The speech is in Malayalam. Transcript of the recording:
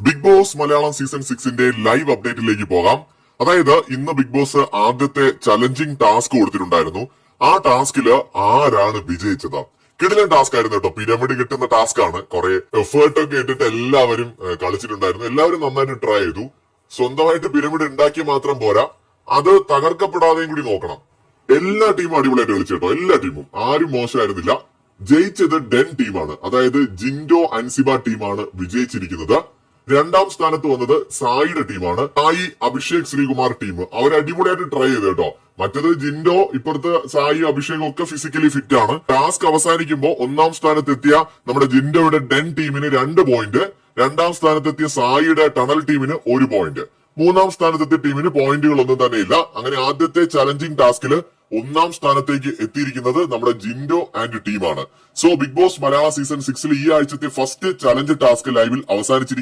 ബിഗ് ബോസ് മലയാളം സീസൺ 6ന്റെ ലൈവ് അപ്ഡേറ്റിലേക്ക് പോകാം. അതായത് ഇന്ന് ബിഗ് ബോസ് ആദ്യത്തെ ചലഞ്ചിങ് ടാസ്ക് കൊടുത്തിട്ടുണ്ടായിരുന്നു. ആ ടാസ്കില് ആരാണ് വിജയിച്ചത്? കിടിലൻ ടാസ്ക് ആയിരുന്നു കേട്ടോ. പിരമിഡ് കിട്ടുന്ന ടാസ്ക് ആണ്. കുറെ എഫേർട്ട് ഒക്കെ ഇട്ടിട്ട് എല്ലാവരും കളിച്ചിട്ടുണ്ടായിരുന്നു. എല്ലാവരും നന്നായിട്ട് ട്രൈ ചെയ്തു. സ്വന്തമായിട്ട് പിരമിഡ് ഉണ്ടാക്കി മാത്രം പോരാ, അത് തകർക്കപ്പെടാതെയും കൂടി നോക്കണം. എല്ലാ ടീമും അടിപൊളിയായിട്ട് കളിച്ചു കേട്ടോ. എല്ലാ ടീമും ആരും മോശമായിരുന്നില്ല. ജയിച്ചത് ഡെൻ ടീമാണ്. അതായത് ജിൻഡോ അൻസിബ ടീമാണ് വിജയിച്ചിരിക്കുന്നത്. രണ്ടാം സ്ഥാനത്ത് വന്നത് സായിയുടെ ടീമാണ്. സായി അഭിഷേക് ശ്രീകുമാർ ടീം അവർ അടിപൊളിയായിട്ട് ട്രൈ ചെയ്തു കേട്ടോ. മറ്റത് ജിൻഡോ, ഇപ്പുറത്ത് സായി അഭിഷേക് ഒക്കെ ഫിസിക്കലി ഫിറ്റ് ആണ്. ടാസ്ക് അവസാനിക്കുമ്പോൾ ഒന്നാം സ്ഥാനത്തെത്തിയ നമ്മുടെ ജിൻഡോയുടെ ഡെൻ ടീമിന് 2 പോയിന്റ്, രണ്ടാം സ്ഥാനത്തെത്തിയ സായിയുടെ ടണൽ ടീമിന് 1 പോയിന്റ്, മൂന്നാം സ്ഥാനത്തെത്തിയ ടീമിന് പോയിന്റുകളൊന്നും തന്നെ ഇല്ല. അങ്ങനെ ആദ്യത്തെ ചലഞ്ചിങ് ടാസ്കില് ഒന്നാം സ്ഥാനത്തേക്ക് എത്തിയിരിക്കുന്നത് നമ്മുടെ ജിൻഡോ ആൻഡ് ടീമാണ്. സോ ബിഗ് ബോസ് മലയാള സീസൺ 6 ഈ ആഴ്ചത്തെ ഫസ്റ്റ് ചലഞ്ച് ടാസ്ക് ലൈവിൽ അവസാനിച്ചിരിക്കുന്നു.